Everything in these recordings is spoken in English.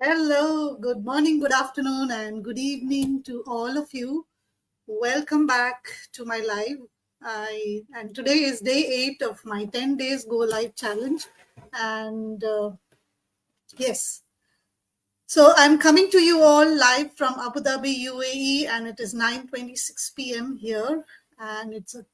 Hello, good morning, good afternoon, and good evening to all of you. Welcome back to my live. And today is day 8 of my 10 days go live challenge. And yes, so I'm coming to you all live from Abu Dhabi, UAE, and it is 9:26 p.m. here, and it's a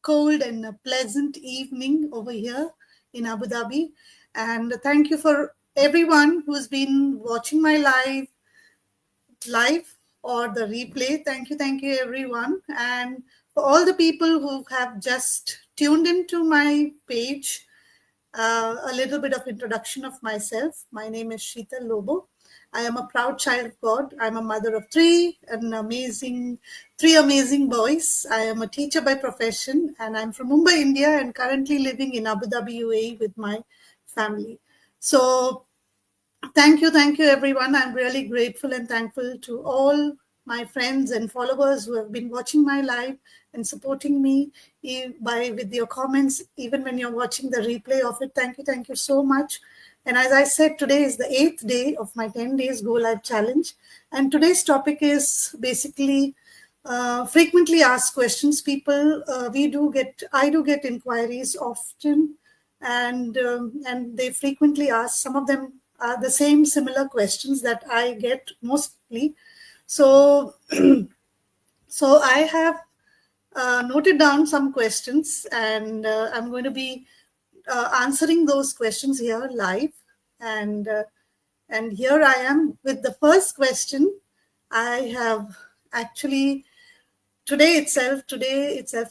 cold and a pleasant evening over here in Abu Dhabi. And thank you for everyone who's been watching my live or the replay. Thank you, everyone. And for all the people who have just tuned into my page, a little bit of introduction of myself. My name is Sheetal Lobo. I am a proud child of God. I'm a mother of three amazing boys. I am a teacher by profession, and I'm from Mumbai, India, and currently living in Abu Dhabi, UAE with my family. So thank you, everyone. I'm really grateful and thankful to all my friends and followers who have been watching my live and supporting me with your comments, even when you're watching the replay of it. Thank you so much. And as I said, today is the 8th day of my 10 days Go Live challenge. And today's topic is basically frequently asked questions. I do get inquiries often, and they frequently ask. Some of them are the same similar questions that I get mostly. So, so I have noted down some questions, and I'm going to be answering those questions here live. And here I am with the first question. I have actually today itself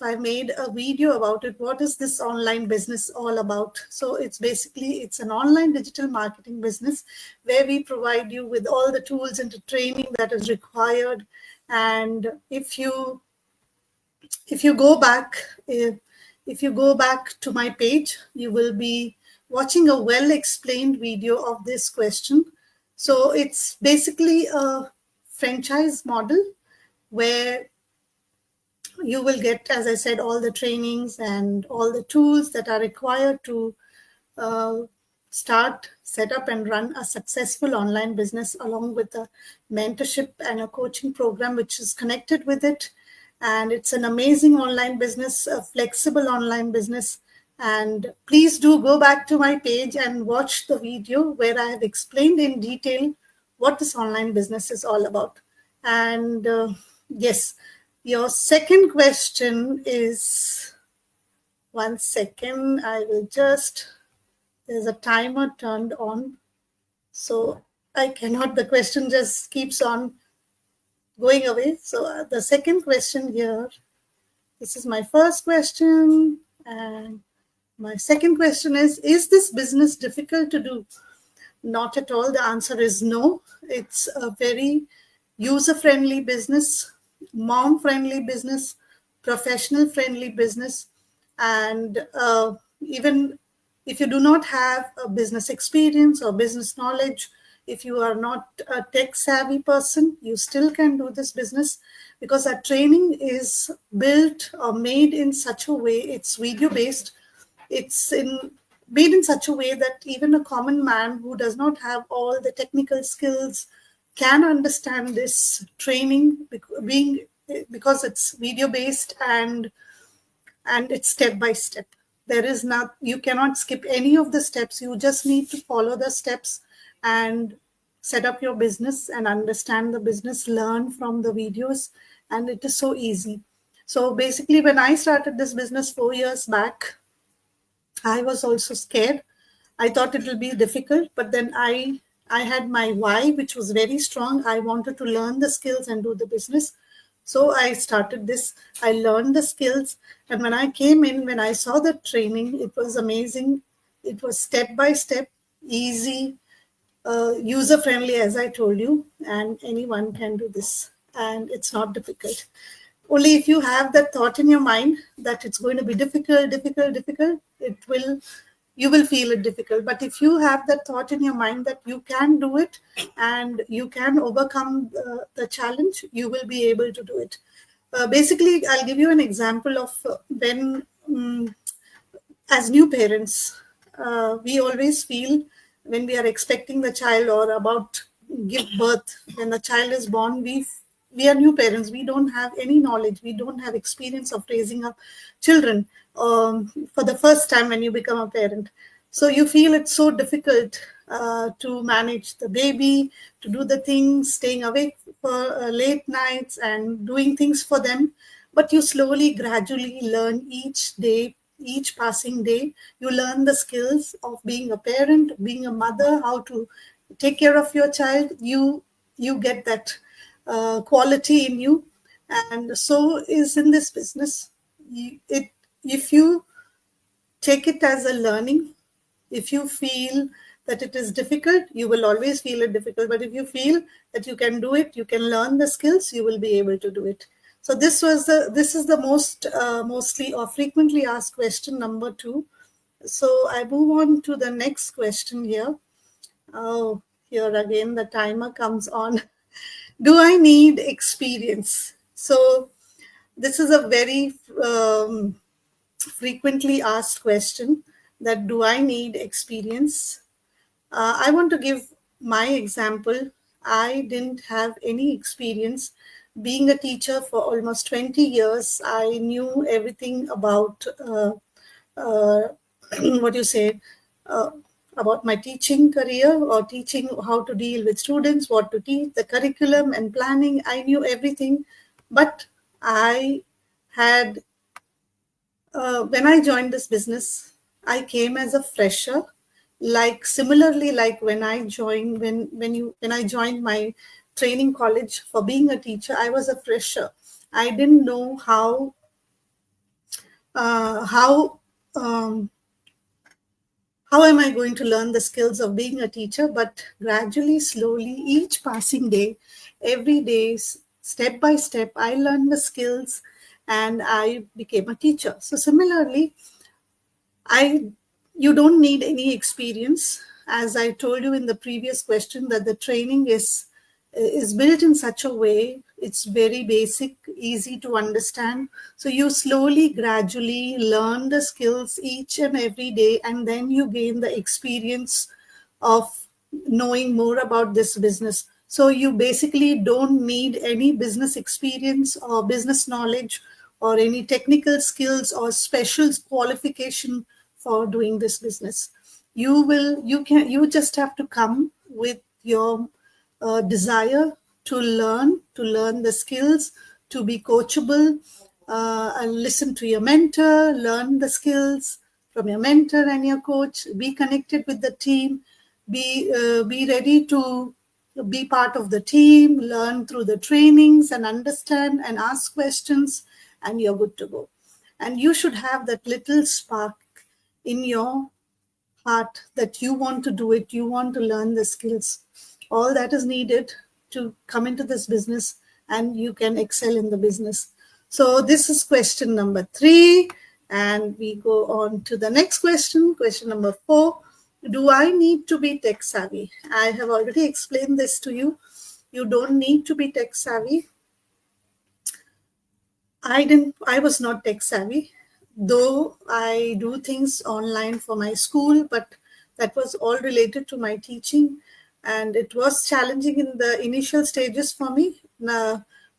I made a video about it. What is this online business all about? So it's an online digital marketing business where we provide you with all the tools and the training that is required. And if you go back to my page, you will be watching a well explained video of this question. So it's basically a franchise model where you will get, as I said, all the trainings and all the tools that are required to start, set up, and run a successful online business, along with a mentorship and a coaching program which is connected with it. And it's an amazing online business, a flexible online business. And please do go back to my page and watch the video where I have explained in detail what this online business is all about. And yes, your second question is, one second, there's a timer turned on, so the question just keeps on going away. So the second question here, this is my first question, and my second question is this business difficult to do? Not at all. The answer is no. It's a very user-friendly business, mom-friendly business, professional-friendly business. And even if you do not have a business experience or business knowledge, if you are not a tech-savvy person, you still can do this business, because our training is built or made in such a way, it's video-based, made in such a way that even a common man who does not have all the technical skills can understand this training, because it's video based, and it's step by step. You cannot skip any of the steps. You just need to follow the steps and set up your business and understand the business, learn from the videos, and it is so easy. So basically, when I started this business 4 years back, I was also scared. I thought it will be difficult, but then I had my why, which was very strong. I wanted to learn the skills and do the business. So I started this. I learned the skills. And when I came in, when I saw the training, it was amazing. It was step by step, easy, user friendly, as I told you, and anyone can do this. And it's not difficult. Only if you have that thought in your mind that it's going to be difficult, you will feel it difficult. But if you have that thought in your mind that you can do it and you can overcome the challenge, you will be able to do it. Basically, I'll give you an example of when, as new parents, we always feel when we are expecting the child or about give birth, when the child is born, we are new parents. We don't have any knowledge. We don't have experience of raising up children for the first time when you become a parent. So you feel it's so difficult to manage the baby, to do the things, staying awake for late nights and doing things for them. But you slowly, gradually learn each day, each passing day. You learn the skills of being a parent, being a mother, how to take care of your child. You get that quality in you, and so is in this business. If you take it as a learning, if you feel that it is difficult, you will always feel it difficult. But if you feel that you can do it, you can learn the skills, you will be able to do it. So this is the mostly or frequently asked question number 2. So I move on to the next question here. Oh, here again the timer comes on. Do I need experience? So this is a very frequently asked question, that do I need experience? I want to give my example. I didn't have any experience being a teacher for almost 20 years. I knew everything about uh, what you say, uh, about my teaching career or teaching how to deal with students, what to teach, the curriculum and planning. I knew everything, but I had when I joined this business, I came as a fresher. Like similarly, like when I joined when I joined my training college for being a teacher, I was a fresher. I didn't know how how am I going to learn the skills of being a teacher? But gradually, slowly, each passing day, every day, step by step, I learned the skills and I became a teacher. So similarly, I you don't need any experience. As I told you in the previous question, that the training is built in such a way, it's very basic, easy to understand. So you slowly, gradually learn the skills each and every day, and then you gain the experience of knowing more about this business. So you basically don't need any business experience or business knowledge or any technical skills or special qualification for doing this business. You just have to come with your desire to learn the skills, to be coachable, and listen to your mentor, learn the skills from your mentor and your coach, be connected with the team, be ready to be part of the team, learn through the trainings and understand and ask questions, and you're good to go. And you should have that little spark in your heart that you want to do it, you want to learn the skills. All that is needed to come into this business, and you can excel in the business. So this is question number 3, and we go on to the next question, question number 4. Do I need to be tech savvy? I have already explained this to you. You don't need to be tech savvy. I was not tech savvy, though I do things online for my school, but that was all related to my teaching, and it was challenging in the initial stages for me.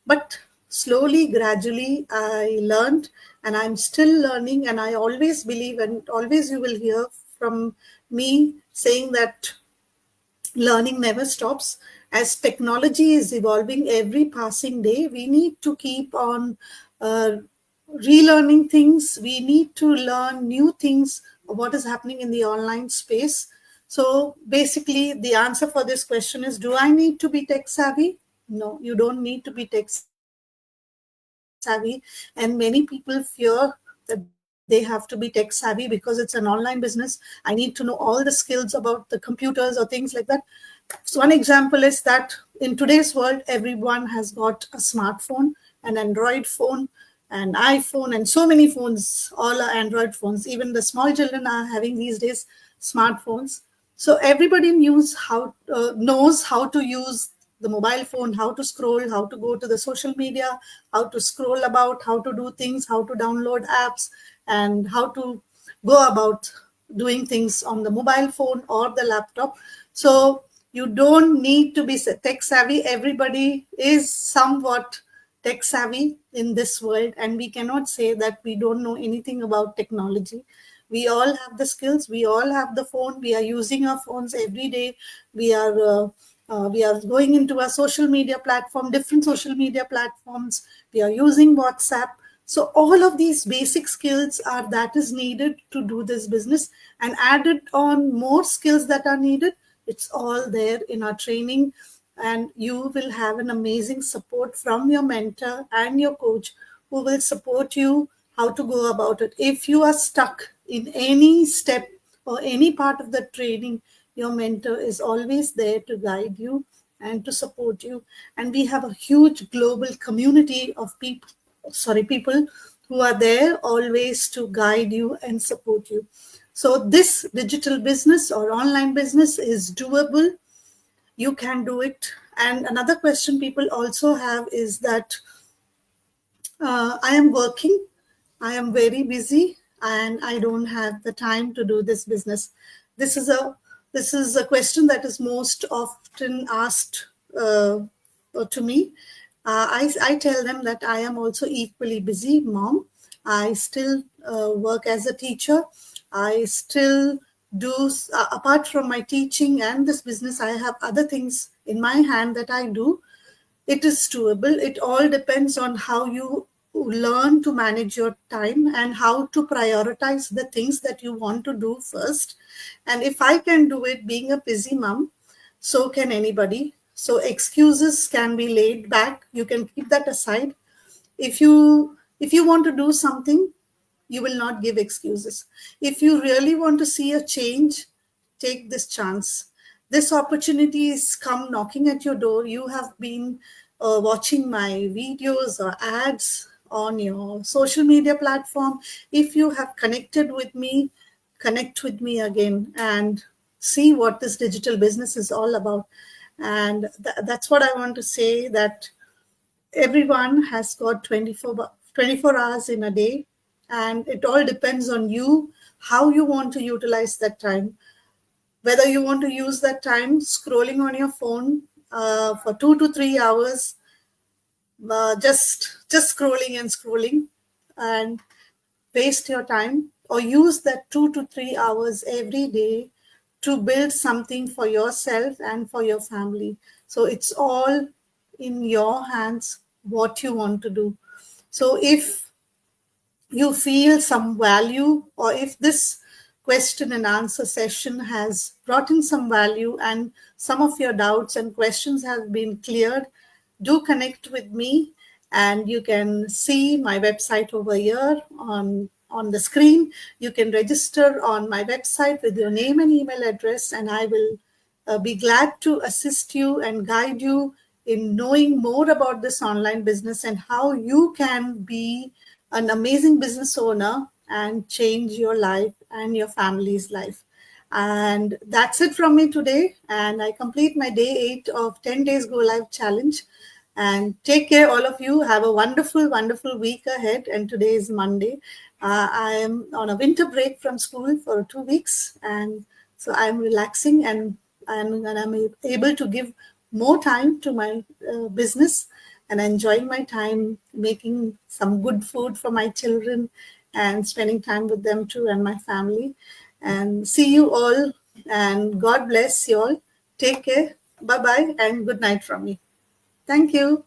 But slowly, gradually, I learned, and I'm still learning, and I always believe, and always you will hear from me saying that learning never stops. As technology is evolving every passing day, we need to keep on uh, relearning things. We need to learn new things, what is happening in the online space. So basically, the answer for this question is, do I need to be tech savvy? No, you don't need to be tech savvy. And many people fear that they have to be tech savvy because it's an online business. I need to know all the skills about the computers or things like that. So one example is that in today's world, everyone has got a smartphone, an Android phone, an iPhone, and so many phones. All are Android phones. Even the small children are having these days smartphones. So everybody knows how to use the mobile phone, how to scroll, how to go to the social media, how to scroll about, how to do things, how to download apps, and how to go about doing things on the mobile phone or the laptop. So you don't need to be tech savvy. Everybody is somewhat tech savvy in this world, and we cannot say that we don't know anything about technology. We all have the skills, we all have the phone, we are using our phones every day. We are going into a social media platform, different social media platforms. We are using WhatsApp. So all of these basic skills are that is needed to do this business, and added on more skills that are needed. It's all there in our training, and you will have an amazing support from your mentor and your coach, who will support you how to go about it. If you are stuck in any step or any part of the training, your mentor is always there to guide you and to support you. And we have a huge global community of people who are there always to guide you and support you. So this digital business or online business is doable. You can do it. And another question people also have is that I am working, I am very busy, and I don't have the time to do this business. This is a question that is most often asked to me. I tell them that I am also equally busy mom. I still work as a teacher. I still do, apart from my teaching and this business, I have other things in my hand that I do. It is doable. It all depends on how you learn to manage your time and how to prioritize the things that you want to do first. And if I can do it being a busy mom, so can anybody. So excuses can be laid back. You can keep that aside. If you want to do something, you will not give excuses. If you really want to see a change, take this chance. This opportunity is come knocking at your door. You have been watching my videos or ads on your social media platform. If you have connected with me, connect with me again and see what this digital business is all about. And that's what I want to say, that everyone has got 24 hours in a day, and it all depends on you how you want to utilize that time. Whether you want to use that time scrolling on your phone for 2 to 3 hours, just scrolling and scrolling and waste your time, or use that 2 to 3 hours every day to build something for yourself and for your family. So it's all in your hands what you want to do. So if you feel some value, or if this question and answer session has brought in some value and some of your doubts and questions have been cleared, do connect with me. And you can see my website over here on the screen. You can register on my website with your name and email address, and I will be glad to assist you and guide you in knowing more about this online business and how you can be an amazing business owner and change your life and your family's life. And that's it from me today. And I complete my day 8 of 10 days Go Live challenge. And take care, all of you. Have a wonderful, wonderful week ahead. And today is Monday. I am on a winter break from school for 2 weeks. And so I'm relaxing, and I'm able to give more time to my business, and enjoying my time making some good food for my children and spending time with them too and my family. And see you all, and God bless you all. Take care. Bye-bye and good night from me. Thank you.